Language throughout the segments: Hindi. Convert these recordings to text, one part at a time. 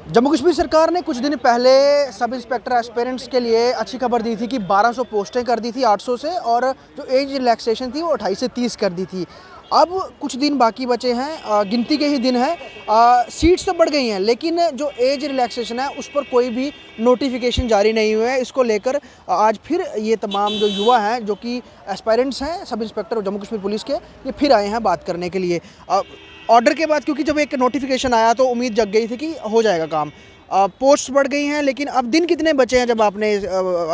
जम्मू कश्मीर सरकार ने कुछ दिन पहले सब इंस्पेक्टर एस्पिरेंट्स के लिए अच्छी खबर दी थी कि 1200 पोस्टें कर दी थी 800 से, और जो एज रिलैक्सेशन थी वो 28 से 30 कर दी थी। अब कुछ दिन बाकी बचे हैं, गिनती के ही दिन हैं। सीट्स तो बढ़ गई हैं, लेकिन जो एज रिलैक्सेशन है उस पर कोई भी नोटिफिकेशन जारी नहीं हुआ है। इसको लेकर आज फिर ये तमाम जो युवा हैं, जो कि एस्पायरेंट्स हैं sub inspector Jammu Kashmir police के, ये फिर आए हैं बात करने के लिए। ऑर्डर के बाद, क्योंकि जब एक नोटिफिकेशन आया तो उम्मीद जग गई थी कि हो जाएगा काम। पोस्ट्स बढ़ गई हैं, लेकिन अब दिन कितने बचे हैं जब आपने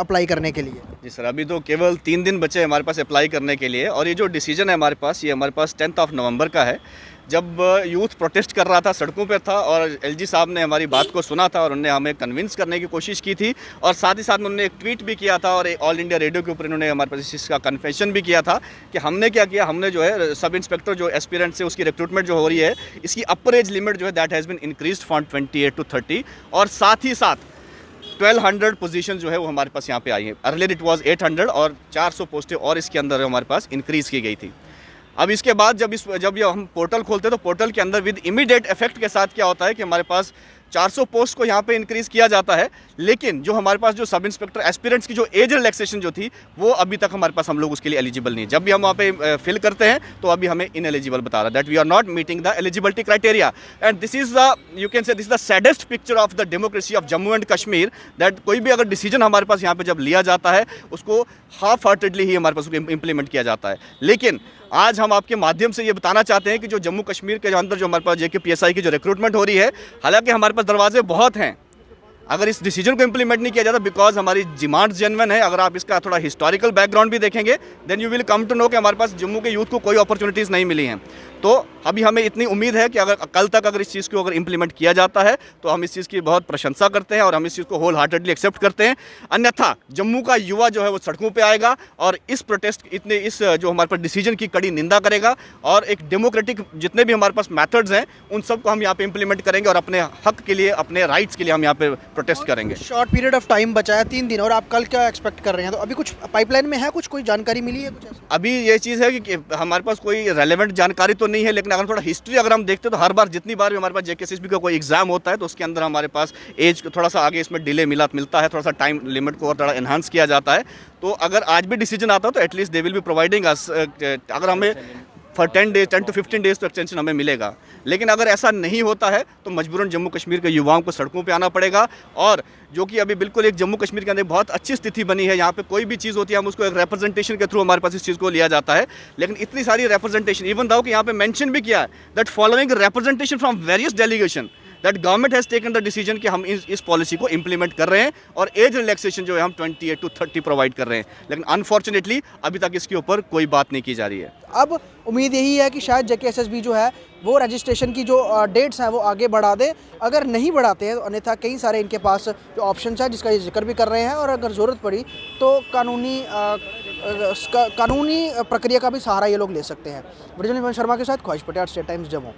अप्लाई करने के लिए? जी सर, अभी तो केवल 3 दिन बचे हैं हमारे पास अप्लाई करने के लिए। और ये जो डिसीजन है हमारे पास, ये हमारे पास 10 नवंबर का है, जब यूथ प्रोटेस्ट कर रहा था, सड़कों पे था, और एलजी साहब ने हमारी बात को सुना था और उन्होंने हमें कन्विंस करने की कोशिश की थी। और साथ ही साथ उन्होंने एक ट्वीट भी किया था और ऑल इंडिया रेडियो के ऊपर इन्होंने हमारे पास इस चीज़ का कन्फेशन भी किया था कि हमने क्या किया, हमने जो है सब इंस्पेक्टर जो एस्पिरेंट से उसकी रिक्रूटमेंट जो हो रही है, इसकी अपर एज लिमिट जो है that has been increased from 28 to 30, और साथ ही साथ 1200 पोजीशन जो है वो हमारे पास यहाँ पे आई है। अर्लियर इट वाज 800, और 400 पोस्टें और इसके अंदर हमारे पास इंक्रीज़ की गई थी। अब इसके बाद जब ये हम पोर्टल खोलते हैं तो पोर्टल के अंदर विद इमीडिएट इफेक्ट के साथ क्या होता है कि हमारे पास 400 पोस्ट को यहाँ पे इंक्रीज़ किया जाता है, लेकिन जो हमारे पास जो सब इंस्पेक्टर एस्पिरेंट्स की जो एज रिलैक्सेशन जो थी वो अभी तक हमारे पास हम लोग उसके लिए एलिजिबल नहीं। जब भी हम वहाँ पे फिल करते हैं तो अभी हमें इन एलिजिबल बता रहा है, that we are not meeting the eligibility criteria. And this is the, you can say this the saddest picture of the democracy of Jammu and Kashmir, that कोई भी अगर डिसीजन हमारे पास यहाँ पे जब लिया जाता है उसको हाफ हार्टेडली ही हमारे पास उसको इम्प्लीमेंट किया जाता है। लेकिन आज हम आपके माध्यम से ये बताना चाहते हैं कि जो जम्मू कश्मीर के अंदर जो हमारे पास JKPSI की जो रिक्रूटमेंट हो रही है, हालांकि हमारे पास दरवाजे बहुत हैं, अगर इस डिसीजन को इंप्लीमेंट नहीं किया जाता, बिकॉज हमारी डिमांड जेन्युइन है। अगर आप इसका थोड़ा हिस्टोरिकल बैकग्राउंड भी देखेंगे then you will come to know कि हमारे पास जम्मू के यूथ को कोई अपॉर्चुनिटीज़ नहीं मिली हैं। तो अभी हमें इतनी उम्मीद है कि अगर कल तक अगर इस चीज़ को अगर इंप्लीमेंट किया जाता है तो हम इस चीज़ की बहुत प्रशंसा करते हैं और हम इस चीज़ को होल हार्टेडली एक्सेप्ट करते हैं। अन्यथा जम्मू का युवा जो है वो सड़कों पे आएगा और इस प्रोटेस्ट इस जो हमारे पास डिसीजन की कड़ी निंदा करेगा, और एक डेमोक्रेटिक जितने भी हमारे पास मेथड्स हैं उन सबको हम यहाँ पे इंप्लीमेंट करेंगे और अपने हक के लिए, अपने राइट्स के लिए हम यहाँ पे प्रोटेस्ट करेंगे। शॉर्ट पीरियड ऑफ टाइम बचा है, 3 दिन, और आप कल क्या एक्सपेक्ट कर रहे हैं? तो अभी कुछ पाइपलाइन में है, कोई जानकारी मिली है कुछ ऐसा? अभी ये चीज़ है कि हमारे पास कोई रेलेवेंट जानकारी तो नहीं है, लेकिन अगर थोड़ा हिस्ट्री अगर हम देखते हैं तो हर बार जितनी बार भी हमारे पास JKSSB का कोई एग्जाम होता है तो उसके अंदर हमारे पास एज थोड़ा सा आगे इसमें डिले मिलता है, थोड़ा सा टाइम लिमिट को और थोड़ा एनहांस किया जाता है। तो अगर आज भी डिसीजन आता है तो at least they will be providing us, अगर हमें फॉर 10 to 15 डेज तो एक्सटेंशन हमें मिलेगा। लेकिन अगर ऐसा नहीं होता है तो मजबूरन जम्मू कश्मीर के युवाओं को सड़कों पे आना पड़ेगा, और जो कि अभी बिल्कुल एक जम्मू कश्मीर के अंदर बहुत अच्छी स्थिति बनी है। यहाँ पे कोई भी चीज़ होती है हम उसको एक रिप्रेजेंटेशन के थ्रू हमारे पास इस चीज़ को लिया जाता है, लेकिन इतनी सारी रिप्रेजेंटेशन, इवन दाउ कि यहाँ पे मेंशन भी किया है that following representation from various delegation that government has taken the decision कि हम इस पॉलिसी को इंप्लीमेंट कर रहे हैं और एज रिलैक्सेशन जो है हम 28 to 30 प्रोवाइड कर रहे हैं। लेकिन अनफॉर्चुनेटली अभी तक इसके ऊपर कोई बात नहीं की जा रही है। अब उम्मीद यही है कि शायद JKSSB जो है वो रजिस्ट्रेशन की जो डेट्स हैं वो आगे बढ़ा दे। अगर नहीं बढ़ाते हैं तो अन्यथा कई सारे इनके पास जो ऑप्शन है जिसका ये जिक्र भी कर रहे हैं, और अगर ज़रूरत पड़ी तो कानूनी प्रक्रिया का भी सहारा ये लोग ले सकते हैं। ब्रिजेश शर्मा के साथ ख्वाहिश पटेल, स्टेट टाइम्स, जम्मू।